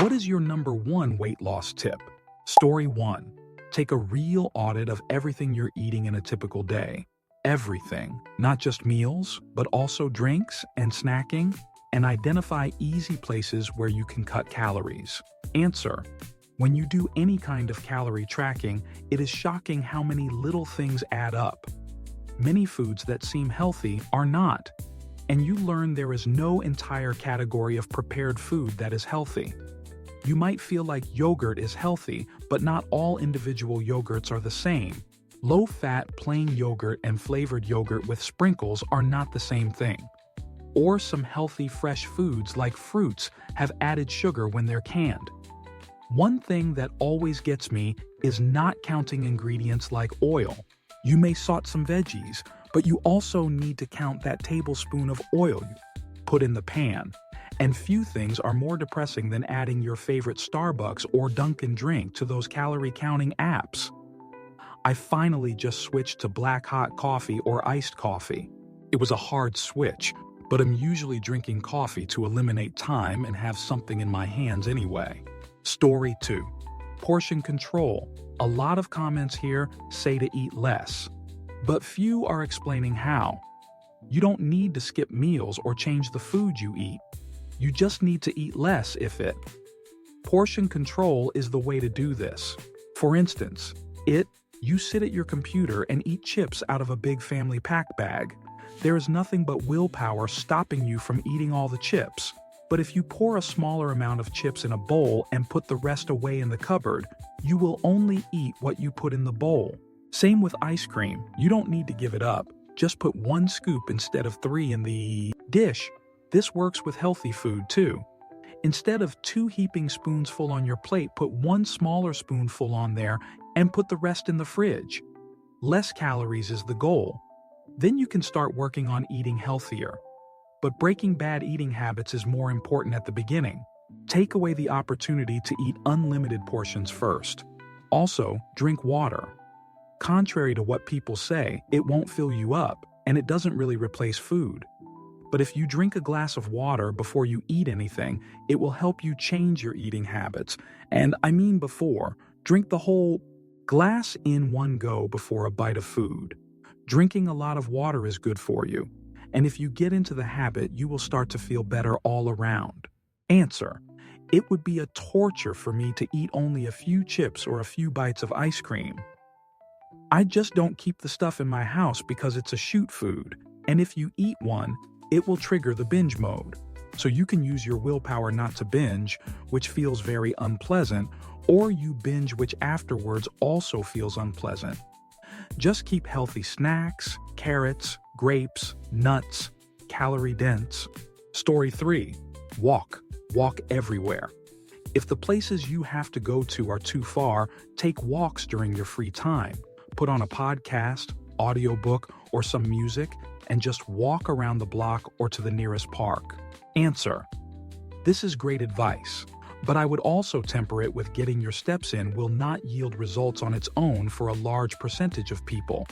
What is your #1 weight loss tip? Story 1. Take a real audit of everything you're eating in a typical day. Everything, not just meals, but also drinks and snacking, and identify easy places where you can cut calories. Answer. When you do any kind of calorie tracking, it is shocking how many little things add up. Many foods that seem healthy are not, and you learn there is no entire category of prepared food that is healthy. You might feel like yogurt is healthy, but not all individual yogurts are the same. Low-fat plain yogurt and flavored yogurt with sprinkles are not the same thing. Or some healthy fresh foods like fruits have added sugar when they're canned. One thing that always gets me is not counting ingredients like oil. You may saute some veggies, but you also need to count that tablespoon of oil you put in the pan. And few things are more depressing than adding your favorite Starbucks or Dunkin' drink to those calorie-counting apps. I finally just switched to black hot coffee or iced coffee. It was a hard switch, but I'm usually drinking coffee to eliminate time and have something in my hands anyway. Story 2. Portion control. A lot of comments here say to eat less, but few are explaining how. You don't need to skip meals or change the food you eat. You just need to eat less if it. Portion control is the way to do this. For instance, you sit at your computer and eat chips out of a big family pack bag. There is nothing but willpower stopping you from eating all the chips. But if you pour a smaller amount of chips in a bowl and put the rest away in the cupboard, you will only eat what you put in the bowl. Same with ice cream. You don't need to give it up. Just put 1 scoop instead of 3 in the dish. This works with healthy food too. Instead of 2 heaping spoonsful on your plate, put 1 smaller spoonful on there and put the rest in the fridge. Less calories is the goal. Then you can start working on eating healthier. But breaking bad eating habits is more important at the beginning. Take away the opportunity to eat unlimited portions first. Also, drink water. Contrary to what people say, it won't fill you up, and it doesn't really replace food. But if you drink a glass of water before you eat anything, it will help you change your eating habits. And I mean before, drink the whole glass in one go before a bite of food. Drinking a lot of water is good for you. And if you get into the habit, you will start to feel better all around. Answer. It would be a torture for me to eat only a few chips or a few bites of ice cream. I just don't keep the stuff in my house because it's a shoot food. And if you eat one, it will trigger the binge mode. So you can use your willpower not to binge, which feels very unpleasant, or you binge which afterwards also feels unpleasant. Just keep healthy snacks, carrots, grapes, nuts, calorie-dense. Story 3. Walk. Walk everywhere. If the places you have to go to are too far, take walks during your free time. Put on a podcast, audiobook, or some music, and just walk around the block or to the nearest park. Answer. This is great advice, but I would also temper it with getting your steps in will not yield results on its own for a large percentage of people.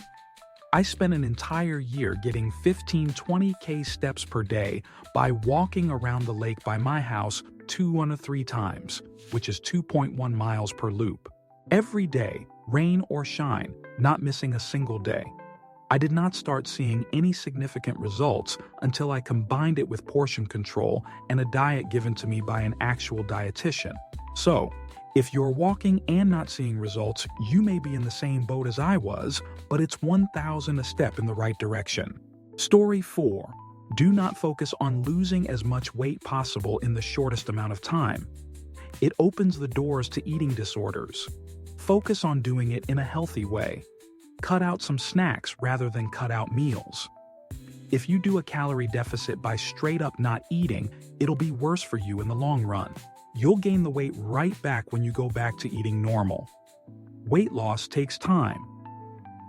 I spent an entire year getting 15-20K steps per day by walking around the lake by my house 2 to 3 times, which is 2.1 miles per loop. Every day, rain or shine, not missing a single day. I did not start seeing any significant results until I combined it with portion control and a diet given to me by an actual dietitian. So, if you're walking and not seeing results, you may be in the same boat as I was, but it's 1,000 a step in the right direction. Story 4. Do not focus on losing as much weight possible in the shortest amount of time. It opens the doors to eating disorders. Focus on doing it in a healthy way. Cut out some snacks rather than cut out meals. If you do a calorie deficit by straight up not eating, it'll be worse for you in the long run. You'll gain the weight right back when you go back to eating normal. Weight loss takes time.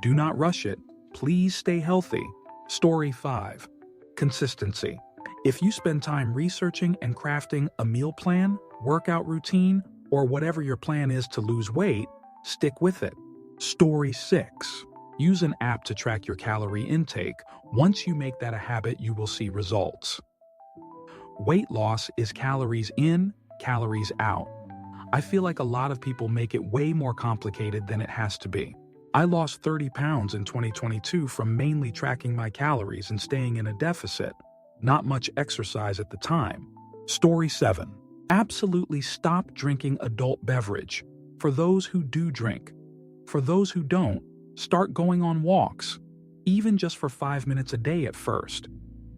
Do not rush it. Please stay healthy. Story 5. Consistency. If you spend time researching and crafting a meal plan, workout routine, or whatever your plan is to lose weight, stick with it. Story 6. Use an app to track your calorie intake. Once you make that a habit, you will see results. Weight loss is calories in, calories out. I feel like a lot of people make it way more complicated than it has to be. I lost 30 pounds in 2022 from mainly tracking my calories and staying in a deficit. Not much exercise at the time. Story 7. Absolutely stop drinking adult beverage. For those who do drink. For those who don't, start going on walks, even just for 5 minutes a day at first.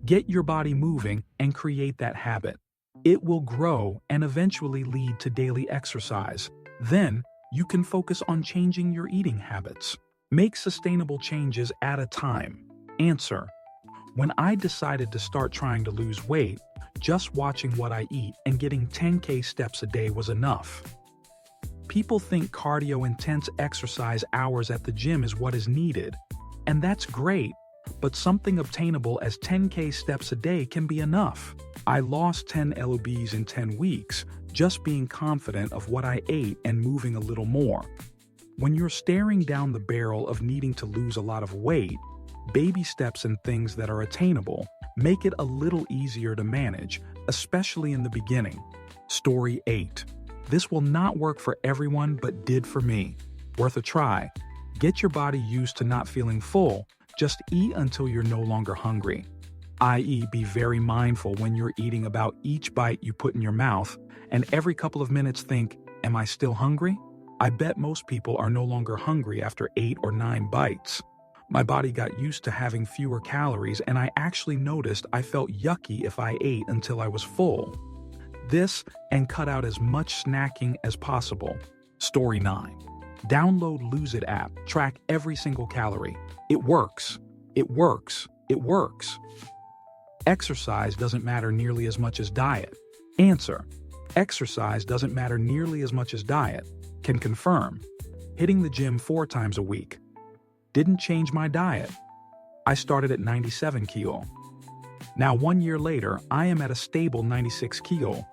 Get your body moving and create that habit. It will grow and eventually lead to daily exercise. Then, you can focus on changing your eating habits. Make sustainable changes at a time. Answer: when I decided to start trying to lose weight, just watching what I eat and getting 10K steps a day was enough. People think cardio-intense exercise hours at the gym is what is needed, and that's great, but something obtainable as 10K steps a day can be enough. I lost 10 lbs in 10 weeks, just being confident of what I ate and moving a little more. When you're staring down the barrel of needing to lose a lot of weight, baby steps and things that are attainable make it a little easier to manage, especially in the beginning. Story 8. This will not work for everyone, but did for me. Worth a try. Get your body used to not feeling full. Just eat until you're no longer hungry. I.e., be very mindful when you're eating about each bite you put in your mouth, and every couple of minutes think, am I still hungry? I bet most people are no longer hungry after 8 or 9 bites. My body got used to having fewer calories, and I actually noticed I felt yucky if I ate until I was full. This, and cut out as much snacking as possible. Story 9. Download Lose It app. Track every single calorie. It works. It works. It works. Exercise doesn't matter nearly as much as diet. Answer: exercise doesn't matter nearly as much as diet. Can confirm. Hitting the gym 4 times a week. Didn't change my diet. I started at 97 kilo. Now 1 year later, I am at a stable 96 kilo,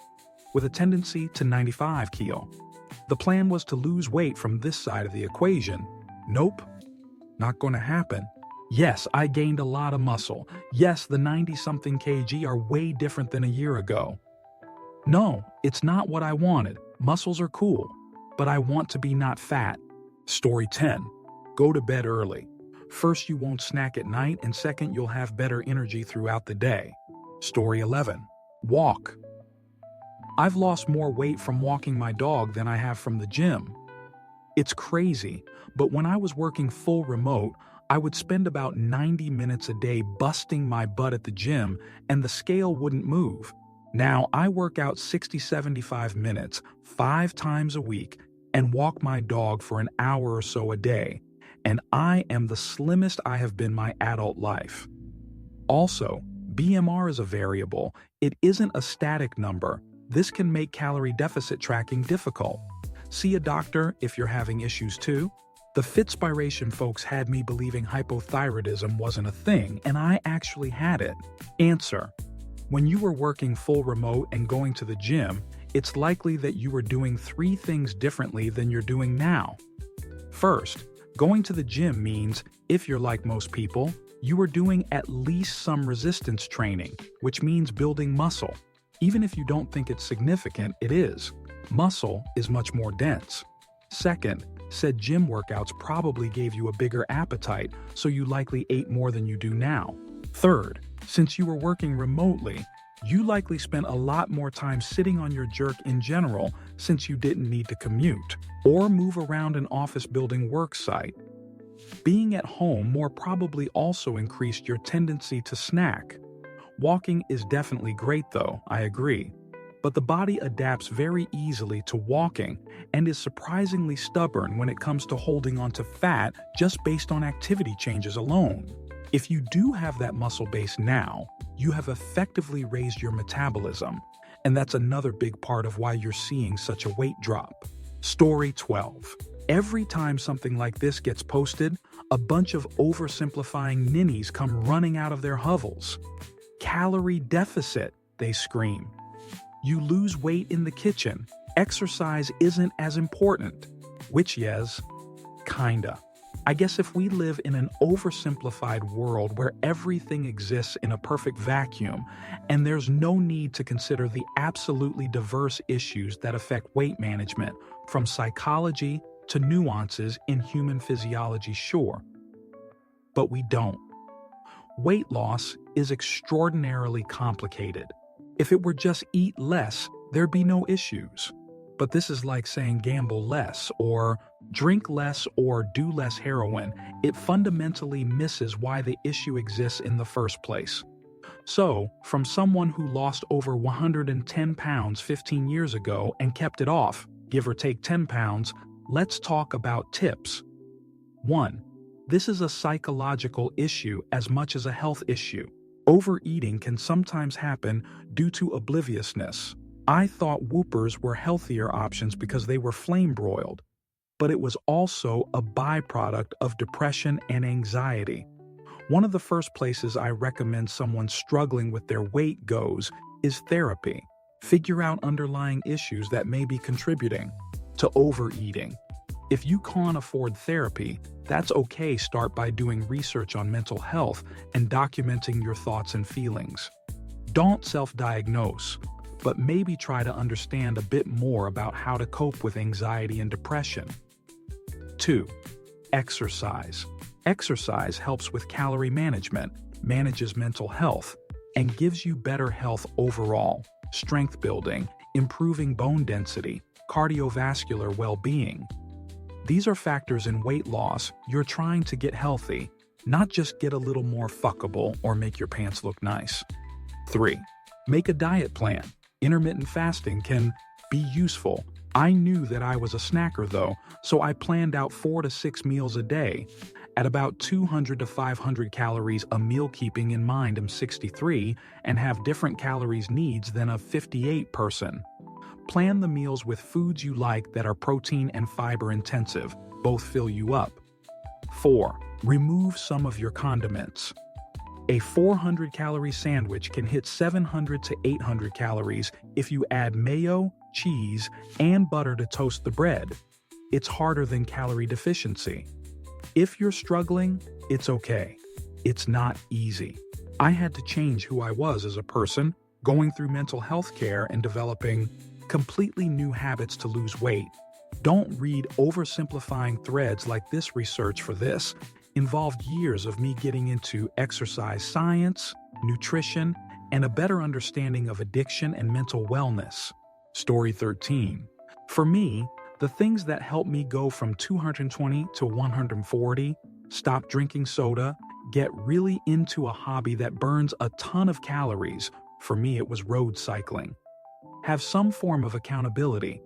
with a tendency to 95 kilo. The plan was to lose weight from this side of the equation. Nope. Not gonna happen. Yes, I gained a lot of muscle. Yes, the 90-something kg are way different than a year ago. No, it's not what I wanted. Muscles are cool, but I want to be not fat. Story 10. Go to bed early. First, you won't snack at night, and second, you'll have better energy throughout the day. Story 11. Walk. I've lost more weight from walking my dog than I have from the gym. It's crazy, but when I was working full remote, I would spend about 90 minutes a day busting my butt at the gym, and the scale wouldn't move. Now I work out 60-75 minutes, 5 times a week, and walk my dog for an hour or so a day, and I am the slimmest I have been my adult life. Also, BMR is a variable. It isn't a static number. This can make calorie deficit tracking difficult. See a doctor if you're having issues too. The Fitspiration folks had me believing hypothyroidism wasn't a thing, and I actually had it. Answer: when you were working full remote and going to the gym, it's likely that you were doing 3 things differently than you're doing now. First, going to the gym means, if you're like most people, you are doing at least some resistance training, which means building muscle. Even if you don't think it's significant, it is. Muscle is much more dense. Second, said gym workouts probably gave you a bigger appetite, so you likely ate more than you do now. Third, since you were working remotely, you likely spent a lot more time sitting on your jerk in general since you didn't need to commute or move around an office building work site. Being at home more probably also increased your tendency to snack. Walking is definitely great though, I agree. But the body adapts very easily to walking and is surprisingly stubborn when it comes to holding on to fat just based on activity changes alone. If you do have that muscle base now, you have effectively raised your metabolism, and that's another big part of why you're seeing such a weight drop. Story 12. Every time something like this gets posted, a bunch of oversimplifying ninnies come running out of their hovels. Calorie deficit, they scream. You lose weight in the kitchen. Exercise isn't as important. Which, yes, kinda. I guess if we live in an oversimplified world where everything exists in a perfect vacuum, and there's no need to consider the absolutely diverse issues that affect weight management, from psychology to nuances in human physiology, sure. But we don't. Weight loss is extraordinarily complicated. If it were just eat less, there'd be no issues. But this is like saying gamble less, or drink less, or do less heroin. It fundamentally misses why the issue exists in the first place. So, from someone who lost over 110 pounds 15 years ago and kept it off, give or take 10 pounds, let's talk about tips. 1. This is a psychological issue as much as a health issue. Overeating can sometimes happen due to obliviousness. I thought Whoopers were healthier options because they were flame-broiled, but it was also a byproduct of depression and anxiety. One of the first places I recommend someone struggling with their weight goes is therapy. Figure out underlying issues that may be contributing to overeating. If you can't afford therapy, that's okay. Start by doing research on mental health and documenting your thoughts and feelings. Don't self-diagnose, but maybe try to understand a bit more about how to cope with anxiety and depression. 2. Exercise. Exercise helps with calorie management, manages mental health, and gives you better health overall, strength building, improving bone density, cardiovascular well-being. These are factors in weight loss. You're trying to get healthy, not just get a little more fuckable or make your pants look nice. 3. Make a diet plan. Intermittent fasting can be useful. I knew that I was a snacker though, so I planned out 4 to 6 meals a day at about 200 to 500 calories a meal, keeping in mind I'm 63 and have different calories needs than a 58 person. Plan the meals with foods you like that are protein and fiber intensive. Both fill you up. 4. Remove some of your condiments. A 400-calorie sandwich can hit 700 to 800 calories if you add mayo, cheese, and butter to toast the bread. It's harder than calorie deficiency. If you're struggling, it's okay. It's not easy. I had to change who I was as a person, going through mental health care and developing completely new habits to lose weight. Don't read oversimplifying threads like this. Research for this involved years of me getting into exercise science, nutrition, and a better understanding of addiction and mental wellness. Story 13. For me, the things that helped me go from 220 to 140, stop drinking soda, get really into a hobby that burns a ton of calories. For me, it was road cycling. Have some form of accountability.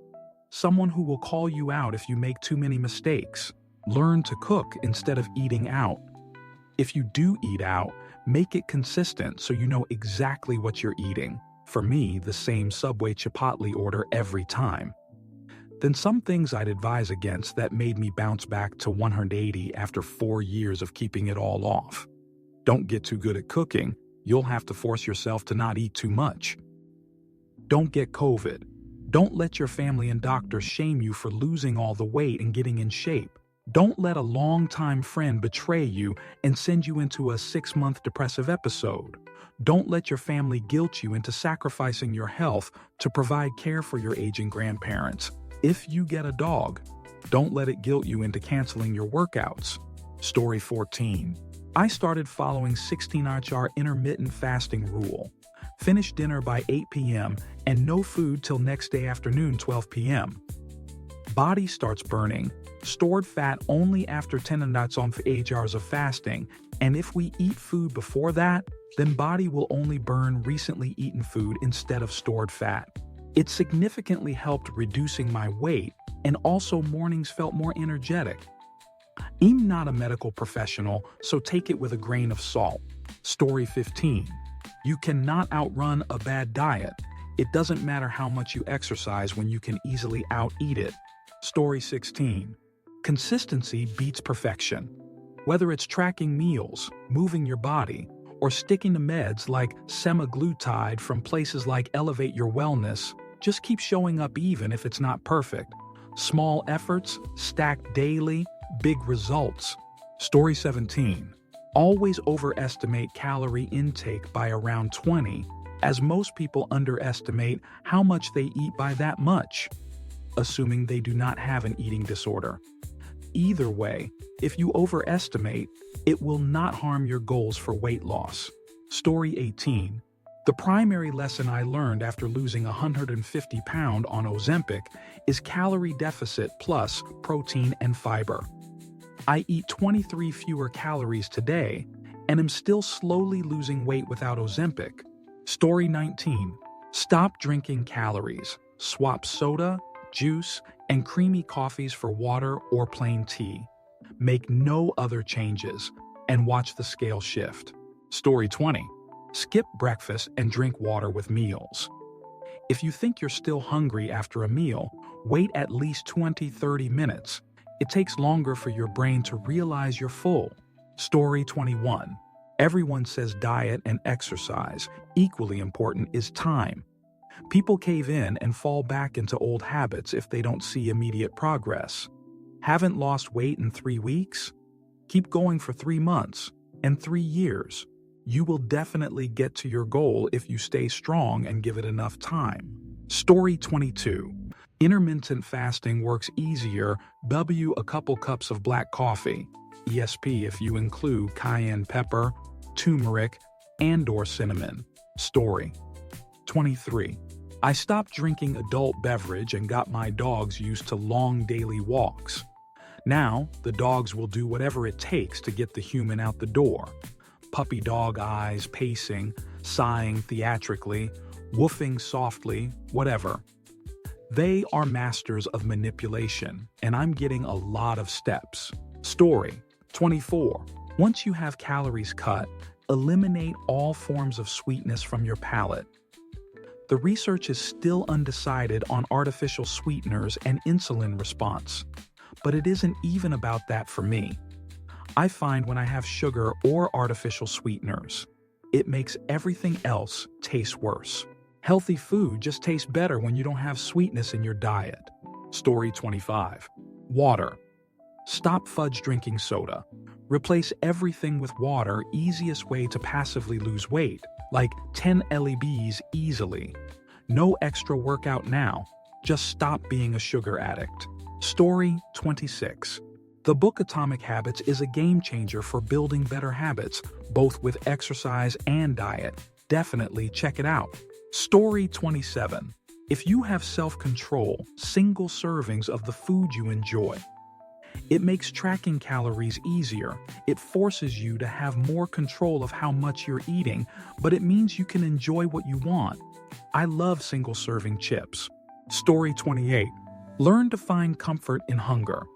Someone who will call you out if you make too many mistakes. Learn to cook instead of eating out. If you do eat out, make it consistent so you know exactly what you're eating. For me, the same Subway Chipotle order every time. Then some things I'd advise against that made me bounce back to 180 after 4 years of keeping it all off. Don't get too good at cooking. You'll have to force yourself to not eat too much. Don't get COVID. Don't let your family and doctors shame you for losing all the weight and getting in shape. Don't let a longtime friend betray you and send you into a 6-month depressive episode. Don't let your family guilt you into sacrificing your health to provide care for your aging grandparents. If you get a dog, don't let it guilt you into canceling your workouts. Story 14. I started following 16-hour intermittent fasting rule. Finish dinner by 8 p.m. and no food till next day afternoon 12 p.m. Body starts burning stored fat only after 10 nights on 8 hours of fasting, and if we eat food before that, then body will only burn recently eaten food instead of stored fat. It significantly helped reducing my weight, and also mornings felt more energetic. I'm not a medical professional, so take it with a grain of salt. Story 15. You cannot outrun a bad diet. It doesn't matter how much you exercise when you can easily out-eat it. Story 16. Consistency beats perfection. Whether it's tracking meals, moving your body, or sticking to meds like semaglutide from places like Elevate Your Wellness, just keep showing up even if it's not perfect. Small efforts, stacked daily, big results. Story 17. Always overestimate calorie intake by around 20, as most people underestimate how much they eat by that much, assuming they do not have an eating disorder. Either way, if you overestimate, it will not harm your goals for weight loss. Story 18. The primary lesson I learned after losing 150 pounds on Ozempic is calorie deficit plus protein and fiber. I eat 23 fewer calories today and am still slowly losing weight without Ozempic. Story 19. Stop drinking calories. Swap soda, juice, and creamy coffees for water or plain tea. Make no other changes and watch the scale shift. Story 20. Skip breakfast and drink water with meals. If you think you're still hungry after a meal, wait at least 20-30 minutes. It takes longer for your brain to realize you're full. Story 21. Everyone says diet and exercise. Equally important is time. People cave in and fall back into old habits if they don't see immediate progress. Haven't lost weight in 3 weeks? Keep going for 3 months and 3 years. You will definitely get to your goal if you stay strong and give it enough time. Story 22. Intermittent fasting works easier. A couple cups of black coffee. ESP if you include cayenne pepper, turmeric, and/or cinnamon. Story 23. I stopped drinking adult beverage and got my dogs used to long daily walks. Now, the dogs will do whatever it takes to get the human out the door. Puppy dog eyes, pacing, sighing theatrically, woofing softly, whatever. They are masters of manipulation, and I'm getting a lot of steps. Story 24. Once you have calories cut, eliminate all forms of sweetness from your palate. The research is still undecided on artificial sweeteners and insulin response, but it isn't even about that for me. I find when I have sugar or artificial sweeteners, it makes everything else taste worse. Healthy food just tastes better when you don't have sweetness in your diet. Story 25. Water. Stop fudge drinking soda. Replace everything with water. Easiest way to passively lose weight, like 10 LEBs easily. No extra workout now. Just stop being a sugar addict. Story 26. The book Atomic Habits is a game changer for building better habits, both with exercise and diet. Definitely check it out. Story 27. If you have self-control, single servings of the food you enjoy. It makes tracking calories easier. It forces you to have more control of how much you're eating, but it means you can enjoy what you want. I love single-serving chips. Story 28. Learn to find comfort in hunger.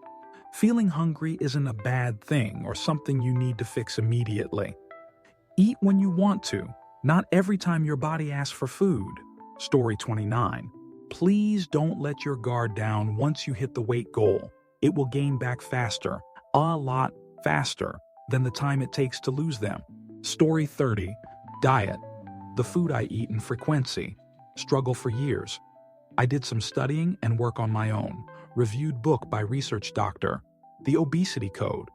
Feeling hungry isn't a bad thing or something you need to fix immediately. Eat when you want to, not every time your body asks for food. Story 29. Please don't let your guard down once you hit the weight goal. It will gain back faster, a lot faster, than the time it takes to lose them. Story 30. Diet. The food I eat and frequency. Struggle for years. I did some studying and work on my own. Reviewed book by research doctor. The Obesity Code.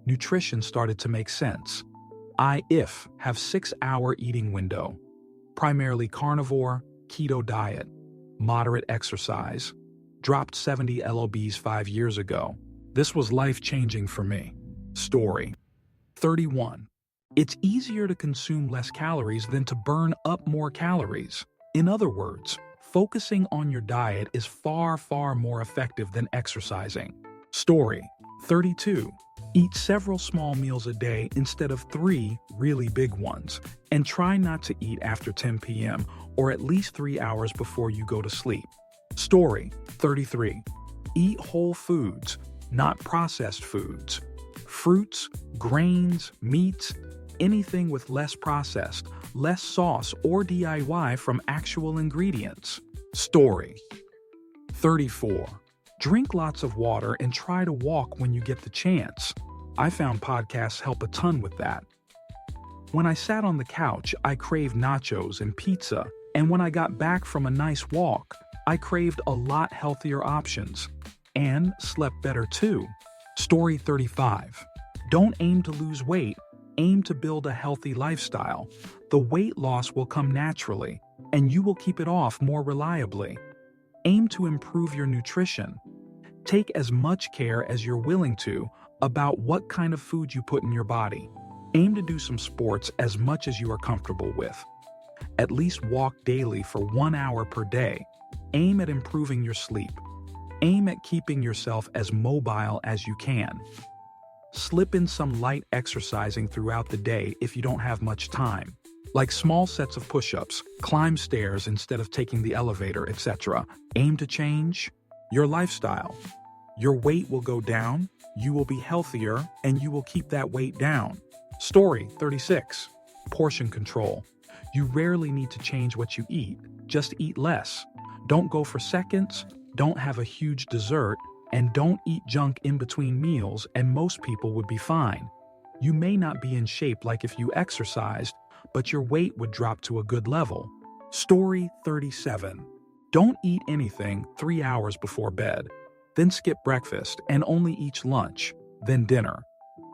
Nutrition started to make sense. I have 6-hour eating window. Primarily carnivore, keto diet. Moderate exercise. Dropped 70 lbs 5 years ago. This was life-changing for me. Story 31. It's easier to consume less calories than to burn up more calories. In other words, focusing on your diet is far, far more effective than exercising. Story 32. Eat several small meals a day instead of 3 really big ones, and try not to eat after 10 p.m. or at least 3 hours before you go to sleep. Story 33. Eat whole foods, not processed foods. Fruits, grains, meats, anything with less processed, less sauce or DIY from actual ingredients. Story 34. Drink lots of water and try to walk when you get the chance. I found podcasts help a ton with that. When I sat on the couch, I craved nachos and pizza, and when I got back from a nice walk, I craved a lot healthier options and slept better too. Story 35. Don't aim to lose weight, aim to build a healthy lifestyle. The weight loss will come naturally, and you will keep it off more reliably. Aim to improve your nutrition. Take as much care as you're willing to about what kind of food you put in your body. Aim to do some sports as much as you are comfortable with. At least walk daily for 1 hour per day. Aim at improving your sleep. Aim at keeping yourself as mobile as you can. Slip in some light exercising throughout the day if you don't have much time, like small sets of push-ups, climb stairs instead of taking the elevator, etc. Aim to change your lifestyle. Your weight will go down, you will be healthier, and you will keep that weight down. Story 36. Portion control. You rarely need to change what you eat, just eat less. Don't go for seconds, don't have a huge dessert, and don't eat junk in between meals, and most people would be fine. You may not be in shape like if you exercised, but your weight would drop to a good level. Story 37. Don't eat anything 3 hours before bed. Then skip breakfast and only eat lunch, then dinner.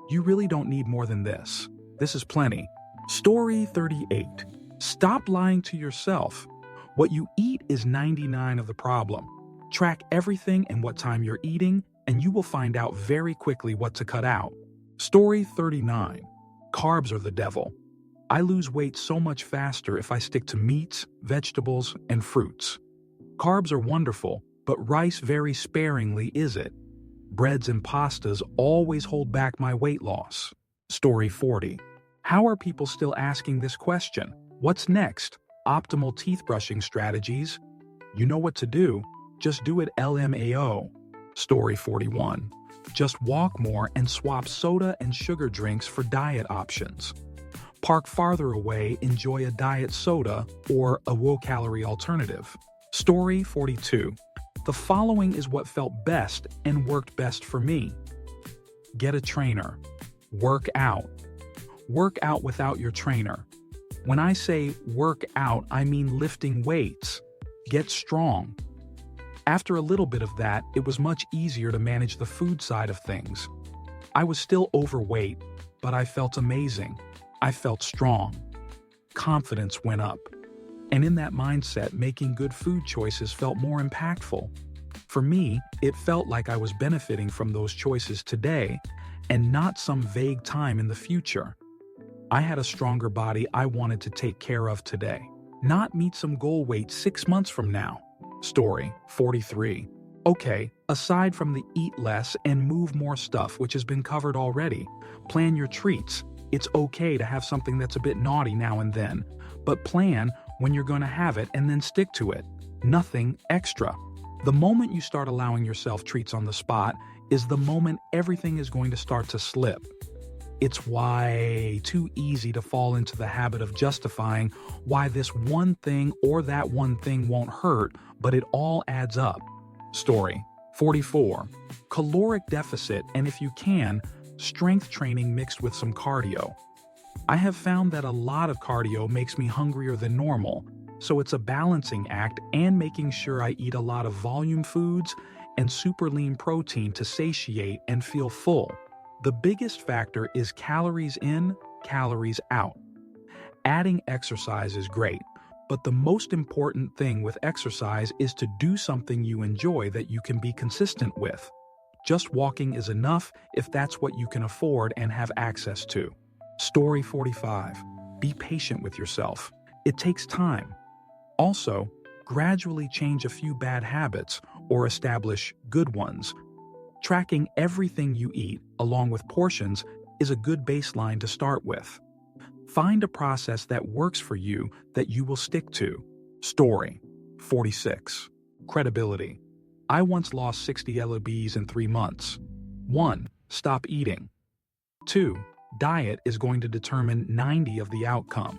You really don't need more than this. This is plenty. Story 38. Stop lying to yourself. What you eat is 99% of the problem. Track everything and what time you're eating, and you will find out very quickly what to cut out. Story 39. Carbs are the devil. I lose weight so much faster if I stick to meats, vegetables, and fruits. Carbs are wonderful, but rice very sparingly is it. Breads and pastas always hold back my weight loss. Story 40. How are people still asking this question? What's next? Optimal teeth brushing strategies? You know what to do. Just do it LMAO. Story 41. Just walk more and swap soda and sugar drinks for diet options. Park farther away, enjoy a diet soda or a low-calorie alternative. Story 42. The following is what felt best and worked best for me. Get a trainer. Work out. Work out without your trainer. When I say work out, I mean lifting weights. Get strong. After a little bit of that, it was much easier to manage the food side of things. I was still overweight, but I felt amazing. I felt strong. Confidence went up. And in that mindset, making good food choices felt more impactful. For me, it felt like I was benefiting from those choices today and not some vague time in the future. I had a stronger body I wanted to take care of today, not meet some goal weight 6 months from now. Story 43. Okay, aside from the eat less and move more stuff, which has been covered already, plan your treats. It's okay to have something that's a bit naughty now and then, but plan when you're going to have it and then stick to it. Nothing extra. The moment you start allowing yourself treats on the spot is the moment everything is going to start to slip. It's way too easy to fall into the habit of justifying why this one thing or that one thing won't hurt, but it all adds up. Story 44. Caloric deficit, and if you can, strength training mixed with some cardio. I have found that a lot of cardio makes me hungrier than normal, so it's a balancing act and making sure I eat a lot of volume foods and super lean protein to satiate and feel full. The biggest factor is calories in, calories out. Adding exercise is great, but the most important thing with exercise is to do something you enjoy that you can be consistent with. Just walking is enough if that's what you can afford and have access to. Story 45. Be patient with yourself. It takes time. Also, gradually change a few bad habits or establish good ones. Tracking everything you eat, along with portions, is a good baseline to start with. Find a process that works for you that you will stick to. Story 46. Credibility. I once lost 60 lbs in 3 months. 1. Stop eating. 2. Diet is going to determine 90% of the outcome.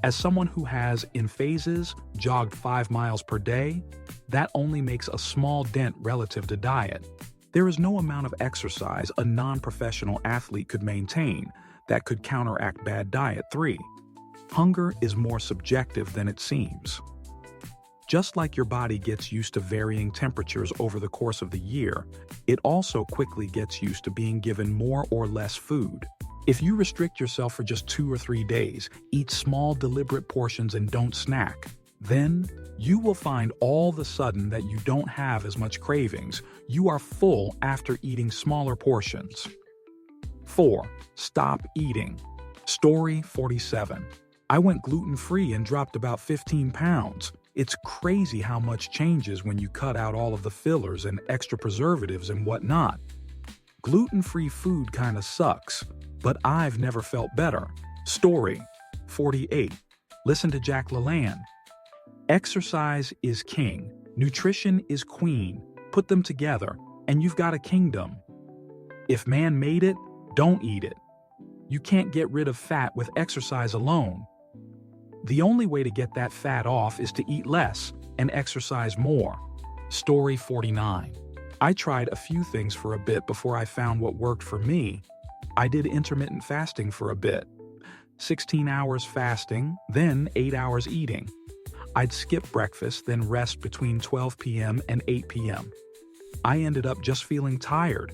As someone who has, in phases, jogged 5 miles per day, that only makes a small dent relative to diet. There is no amount of exercise a non-professional athlete could maintain that could counteract bad diet. 3. Hunger is more subjective than it seems. Just like your body gets used to varying temperatures over the course of the year, it also quickly gets used to being given more or less food. If you restrict yourself for just 2 or 3 days, eat small deliberate portions and don't snack, then you will find all of a sudden that you don't have as much cravings. You are full after eating smaller portions. 4. Stop eating. Story 47. I went gluten-free and dropped about 15 pounds. It's crazy how much changes when you cut out all of the fillers and extra preservatives and whatnot. Gluten-free food kinda sucks, but I've never felt better. Story 48. Listen to Jack LaLanne. Exercise is king. Nutrition is queen. Put them together, and you've got a kingdom. If man made it, don't eat it. You can't get rid of fat with exercise alone. The only way to get that fat off is to eat less and exercise more. Story 49. I tried a few things for a bit before I found what worked for me. I did intermittent fasting for a bit. 16 hours fasting, then 8 hours eating. I'd skip breakfast, then rest between 12 p.m. and 8 p.m. I ended up just feeling tired.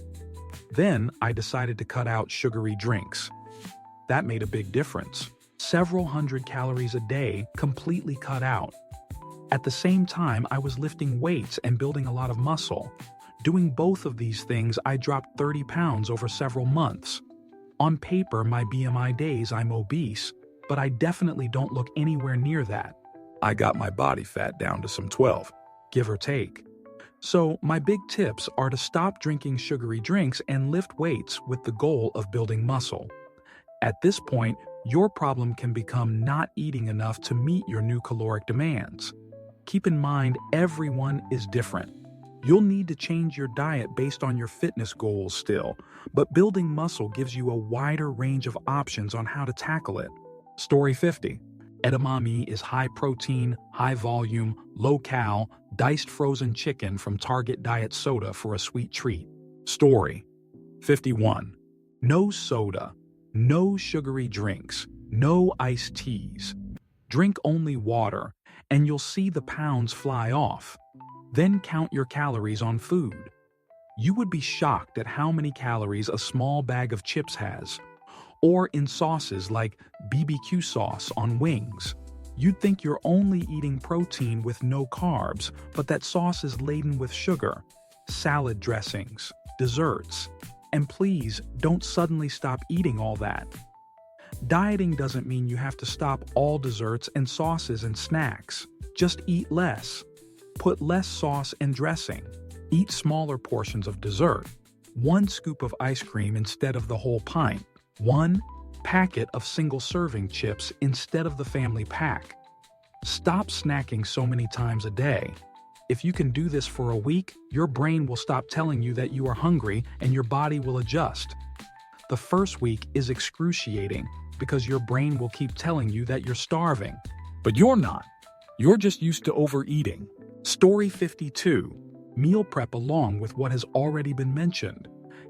Then I decided to cut out sugary drinks. That made a big difference. Several hundred calories a day completely cut out. At the same time, I was lifting weights and building a lot of muscle. Doing both of these things, I dropped 30 pounds over several months. On paper, my BMI days, I'm obese, but I definitely don't look anywhere near that. I got my body fat down to some 12, give or take. So my big tips are to stop drinking sugary drinks and lift weights with the goal of building muscle. At this point, your problem can become not eating enough to meet your new caloric demands. Keep in mind, everyone is different. You'll need to change your diet based on your fitness goals still, but building muscle gives you a wider range of options on how to tackle it. Story 50. Edamame is high-protein, high-volume, low-cal, diced frozen chicken from Target Diet Soda for a sweet treat. Story 51. No soda, no sugary drinks, no iced teas. Drink only water, and you'll see the pounds fly off. Then count your calories on food. You would be shocked at how many calories a small bag of chips has. Or in sauces like BBQ sauce on wings. You'd think you're only eating protein with no carbs, but that sauce is laden with sugar, salad dressings, desserts. And please, don't suddenly stop eating all that. Dieting doesn't mean you have to stop all desserts and sauces and snacks. Just eat less. Put less sauce and dressing. Eat smaller portions of dessert. 1 scoop of ice cream instead of the whole pint. 1 packet of single-serving chips instead of the family pack. Stop snacking so many times a day. If you can do this for a week, your brain will stop telling you that you are hungry and your body will adjust. The first week is excruciating because your brain will keep telling you that you're starving. But you're not. You're just used to overeating. Story 52. Meal prep along with what has already been mentioned.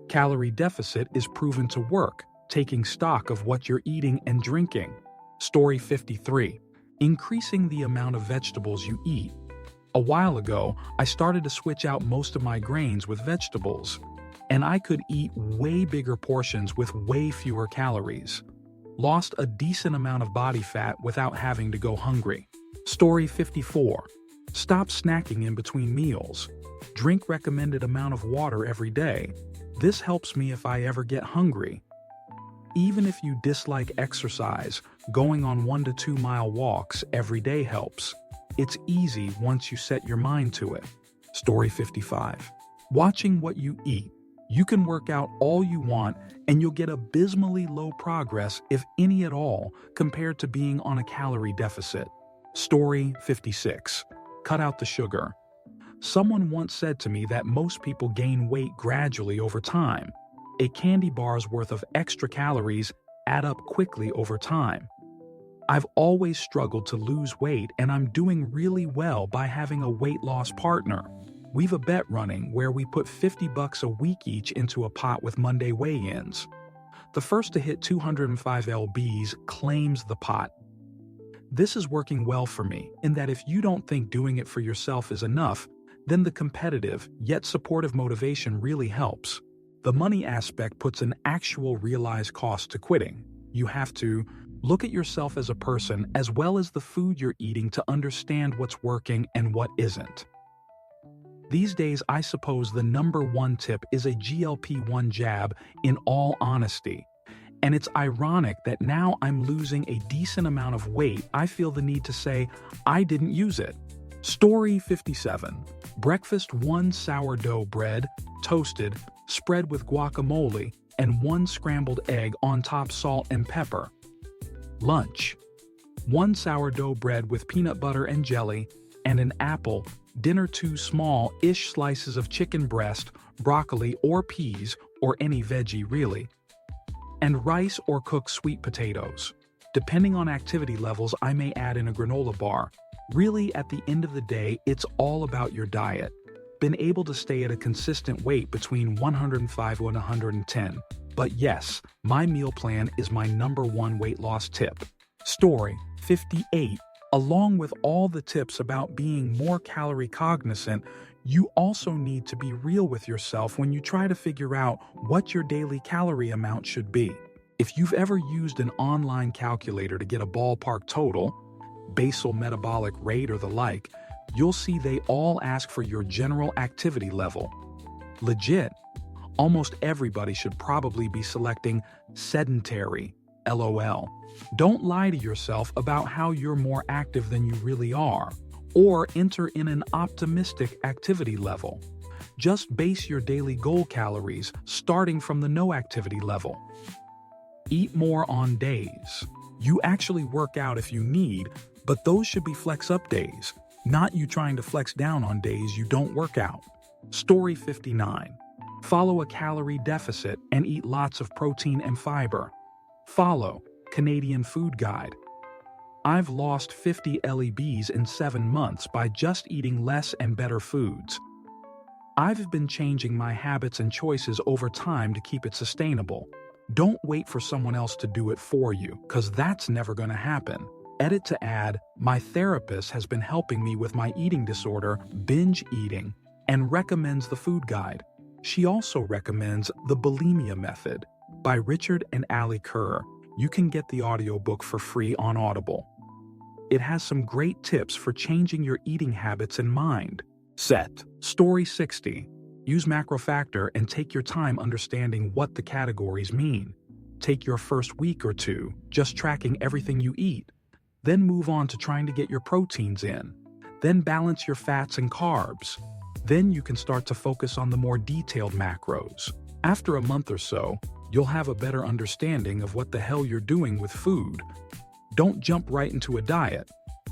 Calorie deficit is proven to work, taking stock of what you're eating and drinking. Story 53. Increasing the amount of vegetables you eat. A while ago, I started to switch out most of my grains with vegetables, and I could eat way bigger portions with way fewer calories. Lost a decent amount of body fat without having to go hungry. Story 54. Stop snacking in between meals. Drink recommended amount of water every day. This helps me if I ever get hungry. Even if you dislike exercise, going on 1 to 2 mile walks every day helps. It's easy once you set your mind to it. Story 55. Watching what you eat. You can work out all you want and you'll get abysmally low progress, if any at all, compared to being on a calorie deficit. Story 56. Cut out the sugar. Someone once said to me that most people gain weight gradually over time. A candy bar's worth of extra calories add up quickly over time. I've always struggled to lose weight, and I'm doing really well by having a weight loss partner. We've a bet running where we put $50 a week each into a pot with Monday weigh-ins. The first to hit 205 lbs claims the pot. This is working well for me in that if you don't think doing it for yourself is enough, then the competitive yet supportive motivation really helps. The money aspect puts an actual realized cost to quitting. You have to look at yourself as a person as well as the food you're eating to understand what's working and what isn't. These days, I suppose the number one tip is a GLP-1 jab, in all honesty. And it's ironic that now I'm losing a decent amount of weight, I feel the need to say, I didn't use it. Story 57. Breakfast: 1 sourdough bread, toasted, spread with guacamole, and 1 scrambled egg on top, salt and pepper. Lunch: 1 sourdough bread with peanut butter and jelly, and an apple. Dinner: 2 small-ish slices of chicken breast, broccoli or peas, or any veggie really. And rice or cooked sweet potatoes. Depending on activity levels, I may add in a granola bar. Really, at the end of the day, it's all about your diet. Been able to stay at a consistent weight between 105 and 110. But yes, my meal plan is my number one weight loss tip. Story 58. Along with all the tips about being more calorie cognizant, you also need to be real with yourself when you try to figure out what your daily calorie amount should be. If you've ever used an online calculator to get a ballpark total, basal metabolic rate or the like, you'll see they all ask for your general activity level. Legit, almost everybody should probably be selecting sedentary, LOL. Don't lie to yourself about how you're more active than you really are, or enter in an optimistic activity level. Just base your daily goal calories starting from the no activity level. Eat more on days. You actually work out if you need, but those should be flex up days, not you trying to flex down on days you don't work out. Story 59. Follow a calorie deficit and eat lots of protein and fiber. Follow Canadian Food Guide. I've lost 50 lbs in 7 months by just eating less and better foods. I've been changing my habits and choices over time to keep it sustainable. Don't wait for someone else to do it for you, because that's never going to happen. Edit to add, my therapist has been helping me with my eating disorder, binge eating, and recommends the food guide. She also recommends The Bulimia Method by Richard and Ali Kerr. You can get the audiobook for free on Audible. It has some great tips for changing your eating habits in mind. Set. Story 60. Use MacroFactor and take your time understanding what the categories mean. Take your first week or two just tracking everything you eat. Then move on to trying to get your proteins in. Then balance your fats and carbs. Then you can start to focus on the more detailed macros. After a month or so, you'll have a better understanding of what the hell you're doing with food. Don't jump right into a diet.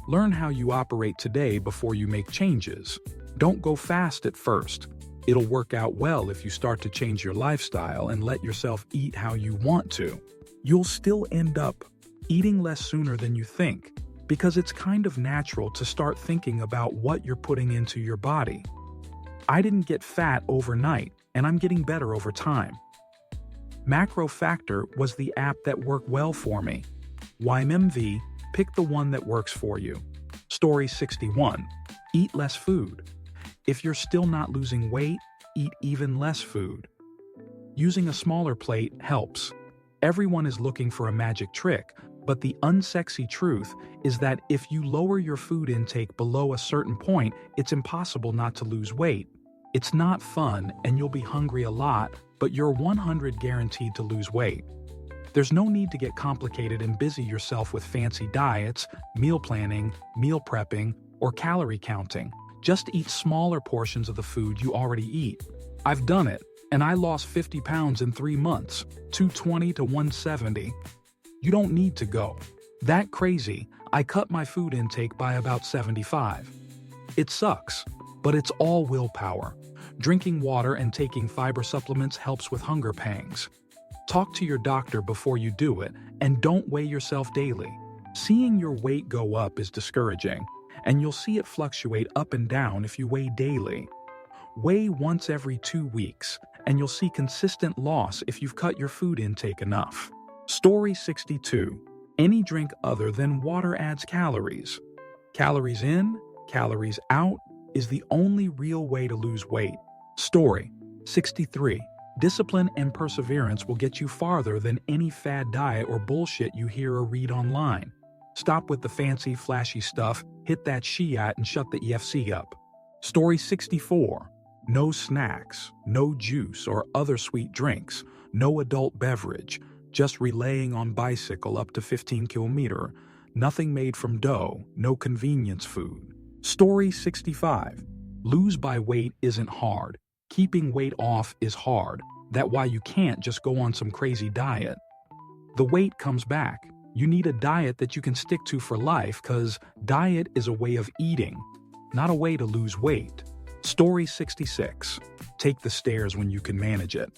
Learn how you operate today before you make changes. Don't go fast at first. It'll work out well if you start to change your lifestyle and let yourself eat how you want to. You'll still end up eating less sooner than you think, because it's kind of natural to start thinking about what you're putting into your body. I didn't get fat overnight, and I'm getting better over time. MacroFactor was the app that worked well for me. YMMV, pick the one that works for you. Story 61. Eat less food. If you're still not losing weight, eat even less food. Using a smaller plate helps. Everyone is looking for a magic trick, but the unsexy truth is that if you lower your food intake below a certain point, it's impossible not to lose weight. It's not fun and you'll be hungry a lot, but you're 100% guaranteed to lose weight. There's no need to get complicated and busy yourself with fancy diets, meal planning, meal prepping, or calorie counting. Just eat smaller portions of the food you already eat. I've done it, and I lost 50 pounds in 3 months, 220 to 170. You don't need to go that crazy. I cut my food intake by about 75. It sucks, but it's all willpower. Drinking water and taking fiber supplements helps with hunger pangs. Talk to your doctor before you do it, and don't weigh yourself daily. Seeing your weight go up is discouraging, and you'll see it fluctuate up and down if you weigh daily. Weigh once every 2 weeks, and you'll see consistent loss if you've cut your food intake enough. Story 62. Any drink other than water adds calories. Calories in, calories out is the only real way to lose weight. Story 63. Discipline and perseverance will get you farther than any fad diet or bullshit you hear or read online. Stop with the fancy, flashy stuff, hit that Shiat and shut the EFC up. Story 64. No snacks, no juice or other sweet drinks, no adult beverage, just relaying on bicycle up to 15 km, nothing made from dough, no convenience food. Story 65. Lose by weight isn't hard. Keeping weight off is hard. That's why you can't just go on some crazy diet. The weight comes back. You need a diet that you can stick to for life, because diet is a way of eating, not a way to lose weight. Story 66. Take the stairs when you can manage it.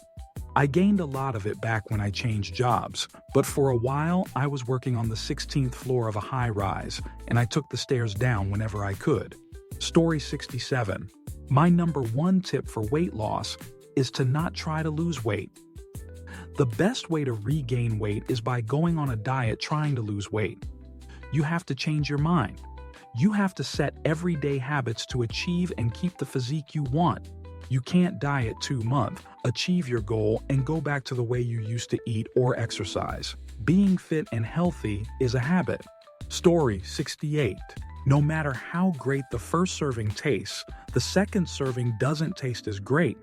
I gained a lot of it back when I changed jobs, but for a while I was working on the 16th floor of a high-rise, and I took the stairs down whenever I could. Story 67. My number one tip for weight loss is to not try to lose weight. The best way to regain weight is by going on a diet trying to lose weight. You have to change your mind. You have to set everyday habits to achieve and keep the physique you want. You can't diet 2 months, achieve your goal, and go back to the way you used to eat or exercise. Being fit and healthy is a habit. Story 68. No matter how great the first serving tastes, the second serving doesn't taste as great.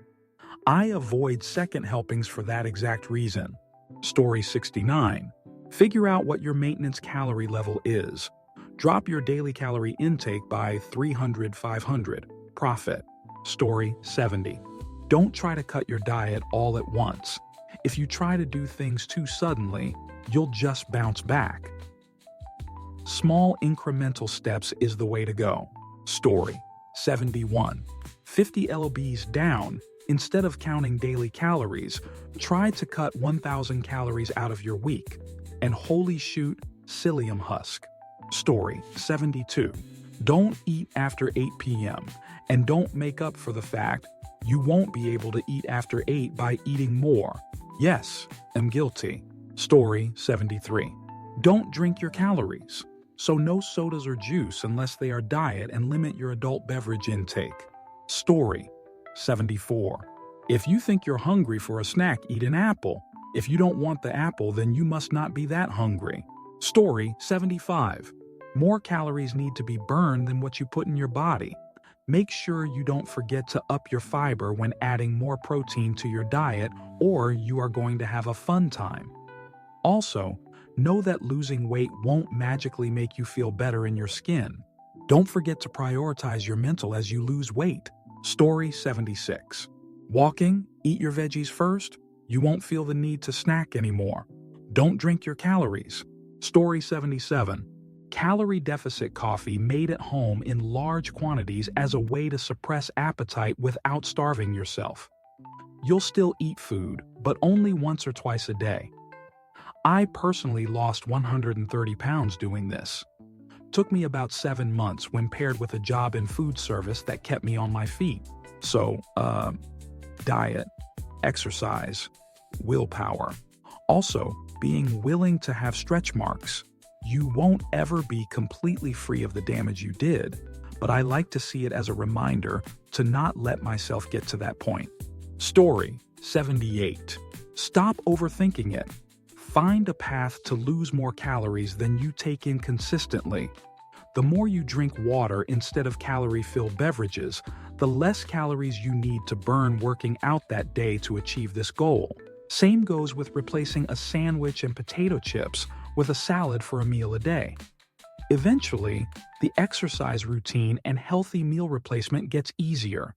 I avoid second helpings for that exact reason. Story 69. Figure out what your maintenance calorie level is. Drop your daily calorie intake by 300-500. Profit. Story 70. Don't try to cut your diet all at once. If you try to do things too suddenly, you'll just bounce back. Small incremental steps is the way to go. Story 71. 50 lbs down. Instead of counting daily calories, try to cut 1,000 calories out of your week. And holy shoot, psyllium husk. Story 72. Don't eat after 8 p.m. and don't make up for the fact you won't be able to eat after 8 by eating more. Yes, I'm guilty. Story 73. Don't drink your calories. So no sodas or juice unless they are diet, and limit your adult beverage intake. Story 74. If you think you're hungry for a snack, eat an apple. If you don't want the apple, then you must not be that hungry. Story 75. More calories need to be burned than what you put in your body. Make sure you don't forget to up your fiber when adding more protein to your diet, or you are going to have a fun time. Also, know that losing weight won't magically make you feel better in your skin. Don't forget to prioritize your mental as you lose weight. Story 76. Walking, eat your veggies first. You won't feel the need to snack anymore. Don't drink your calories. Story 77. Calorie deficit coffee made at home in large quantities as a way to suppress appetite without starving yourself. You'll still eat food, but only once or twice a day. I personally lost 130 pounds doing this. Took me about 7 months when paired with a job in food service that kept me on my feet. So, diet, exercise, willpower. Also, being willing to have stretch marks. You won't ever be completely free of the damage you did, but I like to see it as a reminder to not let myself get to that point. Story 78. Stop overthinking it. Find a path to lose more calories than you take in consistently. The more you drink water instead of calorie-filled beverages, the less calories you need to burn working out that day to achieve this goal. Same goes with replacing a sandwich and potato chips with a salad for a meal a day. Eventually, the exercise routine and healthy meal replacement gets easier.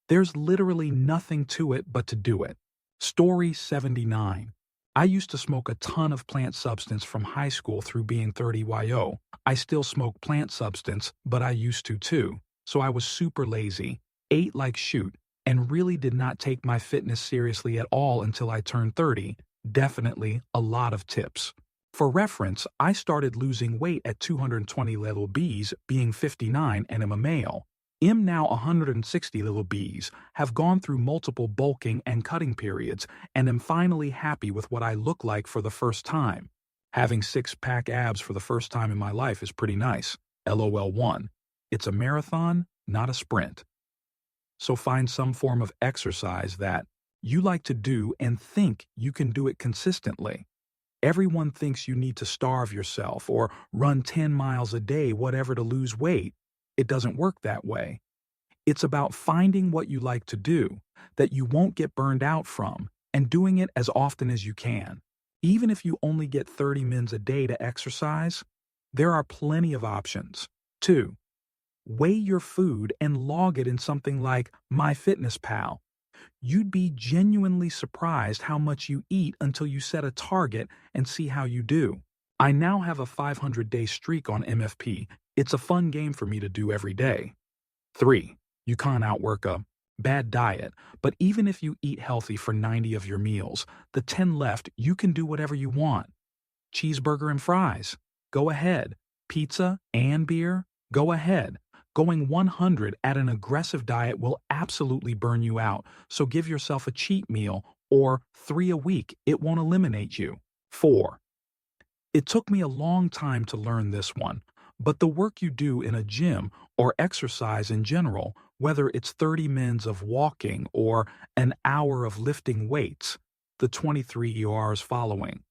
There's literally nothing to it but to do it. Story 79. I used to smoke a ton of plant substance from high school through being 30yo. I still smoke plant substance, but I used to too. So I was super lazy, ate like shoot, and really did not take my fitness seriously at all until I turned 30. Definitely a lot of tips. For reference, I started losing weight at 220 little Bs, being 59 and am a male. I'm now 160 little Bs, have gone through multiple bulking and cutting periods, and am finally happy with what I look like for the first time. Having six-pack abs for the first time in my life is pretty nice. LOL 1. It's a marathon, not a sprint. So find some form of exercise that you like to do and think you can do it consistently. Everyone thinks you need to starve yourself or run 10 miles a day, whatever, to lose weight. It doesn't work that way. It's about finding what you like to do, that you won't get burned out from, and doing it as often as you can. Even if you only get 30 minutes a day to exercise, there are plenty of options. 2. Weigh your food and log it in something like MyFitnessPal. You'd be genuinely surprised how much you eat until you set a target and see how you do. I now have a 500-day streak on MFP. It's a fun game for me to do every day. 3. You can't outwork a bad diet, but even if you eat healthy for 90 of your meals, the 10 left, you can do whatever you want. Cheeseburger and fries? Go ahead. Pizza and beer? Go ahead. Going 100 at an aggressive diet will absolutely burn you out, so give yourself a cheat meal or 3 a week. It won't eliminate you. 4. It took me a long time to learn this one, but the work you do in a gym or exercise in general, whether it's 30 minutes of walking or an hour of lifting weights, the 23 ERs following,